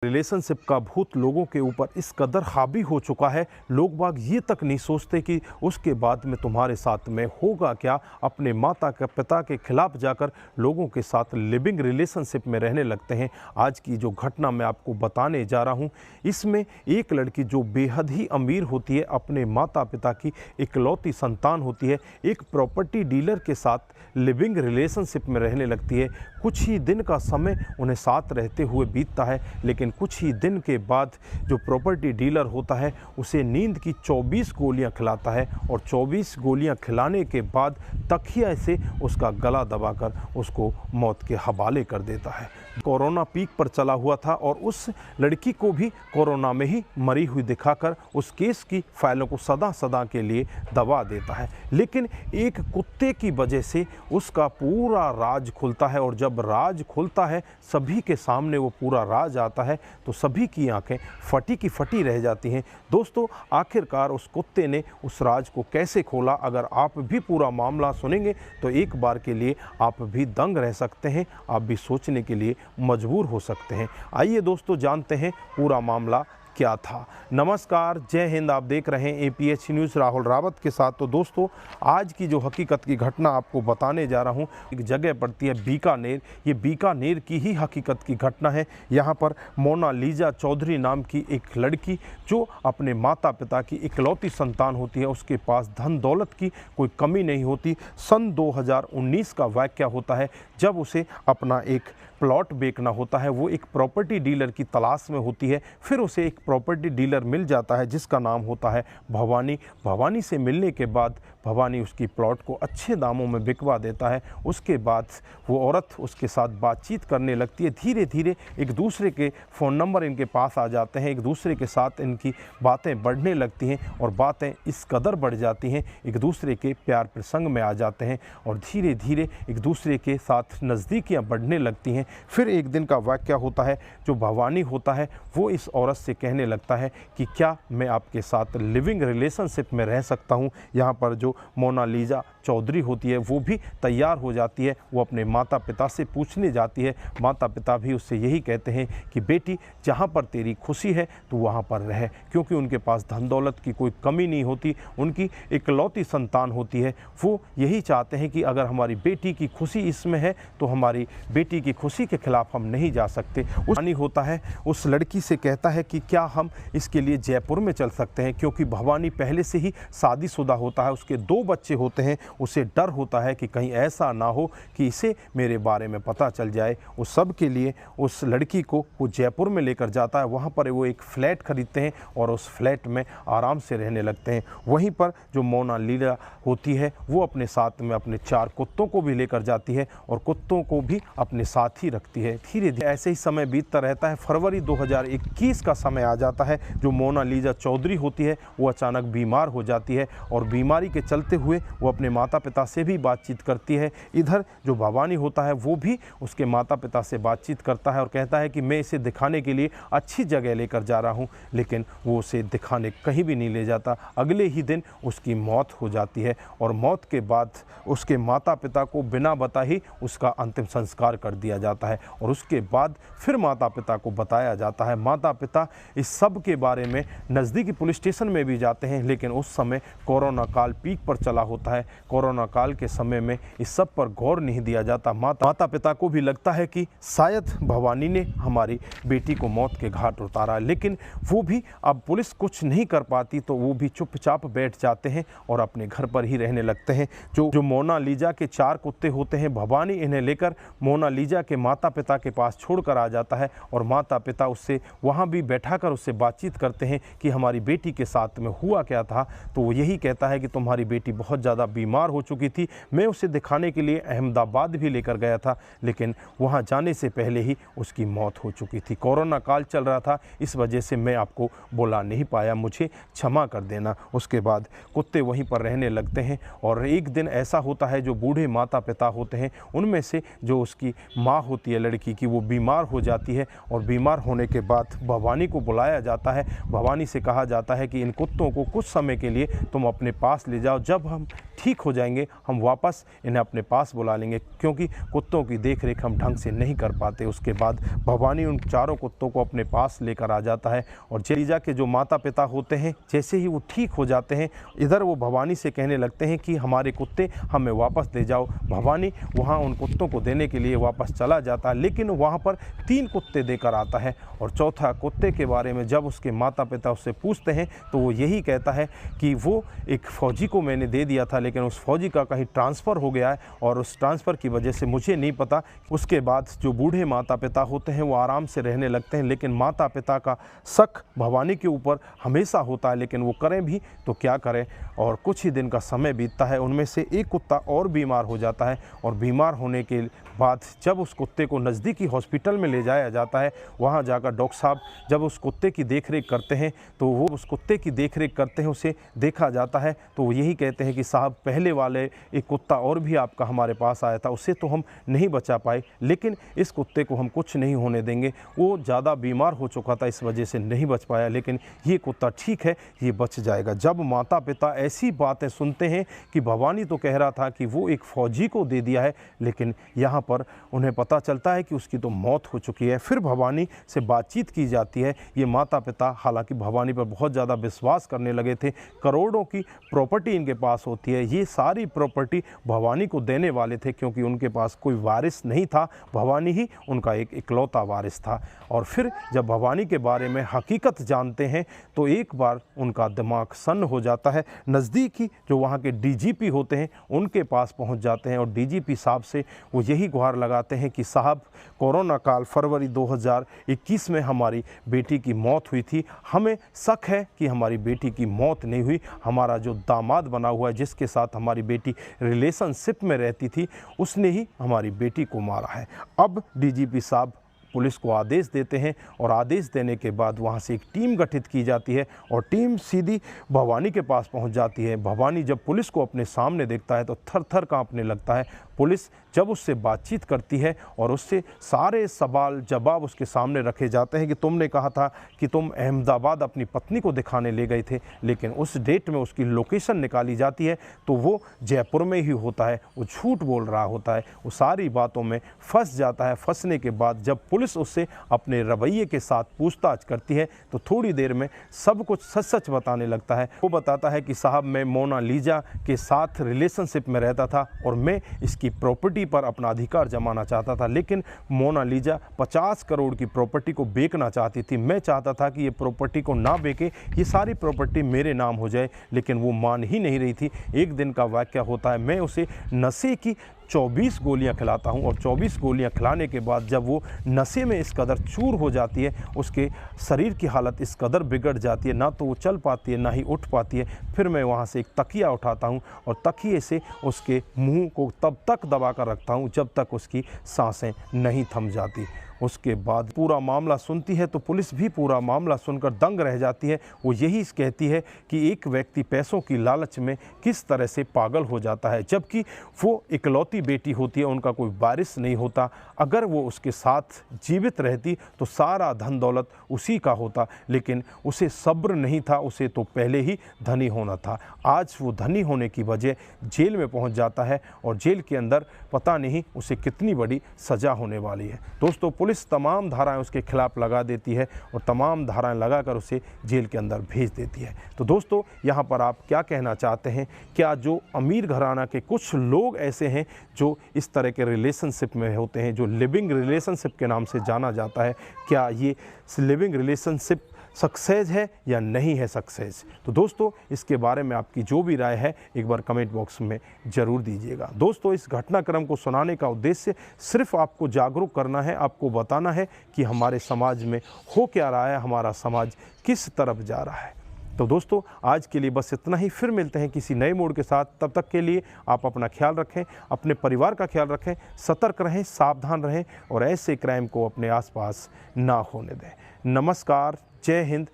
Relationship का भूत लोगों के ऊपर इस कदर हावी हो चुका है, लोग बाग ये तक नहीं सोचते कि उसके बाद में तुम्हारे साथ में होगा क्या। अपने माता के पिता के खिलाफ जाकर लोगों के साथ लिविंग रिलेशनशिप में रहने लगते हैं। आज की जो घटना मैं आपको बताने जा रहा हूँ, इसमें एक लड़की जो बेहद ही अमीर होती है, अपने माता पिता की इकलौती संतान होती है, एक प्रॉपर्टी डीलर के साथ लिविंग रिलेशनशिप में रहने लगती है। कुछ ही दिन का समय उन्हें साथ रहते हुए बीतता है, लेकिन कुछ ही दिन के बाद जो प्रॉपर्टी डीलर होता है उसे नींद की 24 गोलियां खिलाता है और 24 गोलियां खिलाने के बाद तकिया से उसका गला दबाकर उसको मौत के हवाले कर देता है। कोरोना पीक पर चला हुआ था और उस लड़की को भी कोरोना में ही मरी हुई दिखाकर उस केस की फाइलों को सदा सदा के लिए दबा देता है। लेकिन एक कुत्ते की वजह से उसका पूरा राज खुलता है और जब राज खुलता है, सभी के सामने वो पूरा राज आता है, तो सभी की आंखें फटी की फटी रह जाती हैं। दोस्तों, आखिरकार उस कुत्ते ने उस राज को कैसे खोला, अगर आप भी पूरा मामला सुनेंगे तो एक बार के लिए आप भी दंग रह सकते हैं, आप भी सोचने के लिए मजबूर हो सकते हैं। आइए दोस्तों, जानते हैं पूरा मामला क्या था। नमस्कार, जय हिंद। आप देख रहे हैं APH न्यूज़ राहुल रावत के साथ। तो दोस्तों, आज की जो हकीकत की घटना आपको बताने जा रहा हूं, एक जगह पड़ती है बीकानेर। ये बीकानेर की ही हकीकत की घटना है। यहां पर मोनालिसा चौधरी नाम की एक लड़की, जो अपने माता पिता की इकलौती संतान होती है, उसके पास धन दौलत की कोई कमी नहीं होती। सन 2019 का वाक़या होता है, जब उसे अपना एक प्लॉट बेचना होता है। वो एक प्रॉपर्टी डीलर की तलाश में होती है। फिर उसे एक प्रॉपर्टी डीलर मिल जाता है जिसका नाम होता है भवानी। भवानी से मिलने के बाद भवानी उसकी प्लॉट को अच्छे दामों में बिकवा देता है। उसके बाद वो औरत उसके साथ बातचीत करने लगती है। धीरे धीरे एक दूसरे के फ़ोन नंबर इनके पास आ जाते हैं, एक दूसरे के साथ इनकी बातें बढ़ने लगती हैं और बातें इस कदर बढ़ जाती हैं, एक दूसरे के प्यार प्रसंग में आ जाते हैं और धीरे धीरे एक दूसरे के साथ नज़दीकियाँ बढ़ने लगती हैं। फिर एक दिन का वाक़या होता है, जो भवानी होता है वो इस औरत से कहने लगता है कि क्या मैं आपके साथ लिविंग रिलेशनशिप में रह सकता हूँ। यहाँ पर जो मोनालिसा चौधरी होती है वो भी तैयार हो जाती है। वो अपने माता पिता से पूछने जाती है। माता पिता भी उससे यही कहते हैं कि बेटी, जहाँ पर तेरी खुशी है तो वहाँ पर रह, क्योंकि उनके पास धन दौलत की कोई कमी नहीं होती। उनकी इकलौती संतान होती है। वो यही चाहते हैं कि अगर हमारी बेटी की खुशी इसमें है तो हमारी बेटी की खुशी के खिलाफ हम नहीं जा सकते। भवानी होता है उस लड़की से कहता है कि क्या हम इसके लिए जयपुर में चल सकते हैं, क्योंकि भवानी पहले से ही शादीशुदा होता है, उसके 2 बच्चे होते हैं। उसे डर होता है कि कहीं ऐसा ना हो कि इसे मेरे बारे में पता चल जाए। उस सब के लिए उस लड़की को वो जयपुर में लेकर जाता है। वहाँ पर वो एक फ्लैट खरीदते हैं और उस फ्लैट में आराम से रहने लगते हैं। वहीं पर जो मोनालिसा होती है वो अपने साथ में अपने 4 कुत्तों को भी लेकर जाती है और कुत्तों को भी अपने साथ ही रखती है। धीरे धीरे ऐसे ही समय बीतता रहता है। फरवरी 2021 का समय आ जाता है। जो मोनालिसा चौधरी होती है वो अचानक बीमार हो जाती है और बीमारी के चलते हुए वो अपने माता पिता से भी बातचीत करती है। इधर जो भवानी होता है वो भी उसके माता पिता से बातचीत करता है और कहता है कि मैं इसे दिखाने के लिए अच्छी जगह लेकर जा रहा हूँ, लेकिन वो उसे दिखाने कहीं भी नहीं ले जाता। अगले ही दिन उसकी मौत हो जाती है और मौत के बाद उसके माता पिता को बिना बताए उसका अंतिम संस्कार कर दिया जाता है और उसके बाद फिर माता पिता को बताया जाता है। माता पिता इस सब के बारे में नज़दीकी पुलिस स्टेशन में भी जाते हैं, लेकिन उस समय कोरोना काल पीक पर चला होता है। कोरोना काल के समय में इस सब पर गौर नहीं दिया जाता। माता पिता को भी लगता है कि शायद भवानी ने हमारी बेटी को मौत के घाट उतारा, लेकिन वो भी अब पुलिस कुछ नहीं कर पाती, तो वो भी चुपचाप बैठ जाते हैं और अपने घर पर ही रहने लगते हैं। जो मोनालिसा के 4 कुत्ते होते हैं, भवानी इन्हें लेकर मोनालिसा के माता पिता के पास छोड़कर आ जाता है और माता पिता उससे वहाँ भी बैठाकर उससे बातचीत करते हैं कि हमारी बेटी के साथ में हुआ क्या था। तो वो यही कहता है कि तुम्हारी बेटी बहुत ज़्यादा बीमार हो चुकी थी, मैं उसे दिखाने के लिए अहमदाबाद भी लेकर गया था, लेकिन वहाँ जाने से पहले ही उसकी मौत हो चुकी थी। कोरोना काल चल रहा था, इस वजह से मैं आपको बुला नहीं पाया, मुझे क्षमा कर देना। उसके बाद कुत्ते वहीं पर रहने लगते हैं और एक दिन ऐसा होता है, जो बूढ़े माता पिता होते हैं उनमें से जो उसकी माँ होती है लड़की की, वो बीमार हो जाती है और बीमार होने के बाद भवानी को बुलाया जाता है। भवानी से कहा जाता है कि इन कुत्तों को कुछ समय के लिए तुम अपने पास ले जाओ, जब हम ठीक हो जाएंगे हम वापस इन्हें अपने पास बुला लेंगे, क्योंकि कुत्तों की देख रेख हम ढंग से नहीं कर पाते। उसके बाद भवानी उन चारों कुत्तों को अपने पास लेकर आ जाता है और जेलीजा के जो माता पिता होते हैं जैसे ही वो ठीक हो जाते हैं, इधर वो भवानी से कहने लगते हैं कि हमारे कुत्ते हमें वापस दे जाओ। भवानी वहाँ उन कुत्तों को देने के लिए वापस चला जाता है, लेकिन वहाँ पर 3 कुत्ते देकर आता है और चौथा कुत्ते के बारे में जब उसके माता पिता उससे पूछते हैं तो वो यही कहता है कि वो एक फ़ौजी को मैंने दे दिया था, लेकिन उस फ़ौजी का कहीं ट्रांसफ़र हो गया है और उस ट्रांसफ़र की वजह से मुझे नहीं पता। उसके बाद जो बूढ़े माता पिता होते हैं वो आराम से रहने लगते हैं, लेकिन माता पिता का शक भवानी के ऊपर हमेशा होता है, लेकिन वो करें भी तो क्या करें। और कुछ ही दिन का समय बीतता है, उनमें से एक कुत्ता और बीमार हो जाता है और बीमार होने के बाद जब उस कुत्ते को नज़दीकी हॉस्पिटल में ले जाया जाता है, वहाँ जाकर डॉक्टर साहब जब उस कुत्ते की देखरेख करते हैं तो वो उस कुत्ते की देखरेख करते हैं, उसे देखा जाता है तो वो यही कहते हैं कि साहब पहले वाले एक कुत्ता और भी आपका हमारे पास आया था, उससे तो हम नहीं बचा पाए, लेकिन इस कुत्ते को हम कुछ नहीं होने देंगे, वो ज़्यादा बीमार हो चुका था इस वजह से नहीं बच पाया, लेकिन ये कुत्ता ठीक है, ये बच जाएगा। जब माता पिता ऐसी बातें सुनते हैं कि भवानी तो कह रहा था कि वो एक फ़ौजी को दे दिया है, लेकिन यहाँ पर उन्हें पता चलता है कि उसकी तो मौत हो चुकी है। फिर भवानी से बातचीत की जाती है। ये माता पिता हालांकि भवानी पर बहुत ज़्यादा विश्वास करने लगे थे, करोड़ों की प्रॉपर्टी इनके पास होती है, ये सारी प्रॉपर्टी भवानी को देने वाले थे क्योंकि उनके पास कोई वारिस नहीं था, भवानी ही उनका एक इकलौता वारिस था। और फिर जब भवानी के बारे में हकीकत जानते हैं तो एक बार उनका दिमाग सन्न हो जाता है। नज़दीकी जो वहाँ के डीजीपी होते हैं उनके पास पहुँच जाते हैं और डीजीपी साहब से वो यही गुहार लगाते हैं कि साहब कोरोना काल फरवरी 2021 में हमारी बेटी की मौत हुई थी, हमें शक है कि हमारी बेटी की मौत नहीं हुई, हमारा जो दामाद बना हुआ है जिसके साथ हमारी बेटी रिलेशनशिप में रहती थी उसने ही हमारी बेटी को मारा है। अब डीजीपी साहब पुलिस को आदेश देते हैं और आदेश देने के बाद वहाँ से एक टीम गठित की जाती है और टीम सीधी भवानी के पास पहुँच जाती है। भवानी जब पुलिस को अपने सामने देखता है तो थर थर काँपने लगता है। पुलिस जब उससे बातचीत करती है और उससे सारे सवाल जवाब उसके सामने रखे जाते हैं कि तुमने कहा था कि तुम अहमदाबाद अपनी पत्नी को दिखाने ले गए थे, लेकिन उस डेट में उसकी लोकेशन निकाली जाती है तो वो जयपुर में ही होता है, वो झूठ बोल रहा होता है, वो सारी बातों में फंस जाता है। फंसने के बाद जब पुलिस उससे अपने रवैये के साथ पूछताछ करती है तो थोड़ी देर में सब कुछ सच सच बताने लगता है। वो बताता है कि साहब मैं मोनालिसा के साथ रिलेशनशिप में रहता था और मैं इसकी प्रॉपर्टी पर अपना अधिकार जमाना चाहता था, लेकिन मोनालिसा 50 करोड़ की प्रॉपर्टी को बेचना चाहती थी। मैं चाहता था कि ये प्रॉपर्टी को ना बेचे, ये सारी प्रॉपर्टी मेरे नाम हो जाए, लेकिन वो मान ही नहीं रही थी। एक दिन का वाक़या होता है, मैं उसे नशे की 24 गोलियां खिलाता हूं और 24 गोलियां खिलाने के बाद जब वो नशे में इस कदर चूर हो जाती है, उसके शरीर की हालत इस कदर बिगड़ जाती है, ना तो वो चल पाती है ना ही उठ पाती है। फिर मैं वहाँ से एक तकिया उठाता हूँ और तकिए से उसके मुंह को तब तक दबा कर रखता हूँ जब तक उसकी सांसें नहीं थम जाती। उसके बाद पूरा मामला सुनती है तो पुलिस भी पूरा मामला सुनकर दंग रह जाती है। वो यही कहती है कि एक व्यक्ति पैसों की लालच में किस तरह से पागल हो जाता है, जबकि वो इकलौती बेटी होती है, उनका कोई वारिस नहीं होता। अगर वो उसके साथ जीवित रहती तो सारा धन दौलत उसी का होता, लेकिन उसे सब्र नहीं था, उसे तो पहले ही धनी होना था। आज वो धनी होने की वजह जेल में पहुंच जाता है और जेल के अंदर पता नहीं उसे कितनी बड़ी सज़ा होने वाली है। दोस्तों, पुलिस तमाम धाराएं उसके खिलाफ लगा देती है और तमाम धाराएं लगाकर उसे जेल के अंदर भेज देती है। तो दोस्तों, यहाँ पर आप क्या कहना चाहते हैं? क्या जो अमीर घराना के कुछ लोग ऐसे हैं जो इस तरह के रिलेशनशिप में होते हैं, जो लिविंग रिलेशनशिप के नाम से जाना जाता है, क्या ये लिविंग रिलेशनशिप सक्सेस है या नहीं है सक्सेस? तो दोस्तों, इसके बारे में आपकी जो भी राय है एक बार कमेंट बॉक्स में ज़रूर दीजिएगा। दोस्तों, इस घटनाक्रम को सुनाने का उद्देश्य सिर्फ आपको जागरूक करना है, आपको बताना है कि हमारे समाज में हो क्या रहा है, हमारा समाज किस तरफ जा रहा है। तो दोस्तों, आज के लिए बस इतना ही। फिर मिलते हैं किसी नए मोड़ के साथ। तब तक के लिए आप अपना ख्याल रखें, अपने परिवार का ख्याल रखें, सतर्क रहें, सावधान रहें और ऐसे क्राइम को अपने आसपास ना होने दें। नमस्कार, जय हिंद,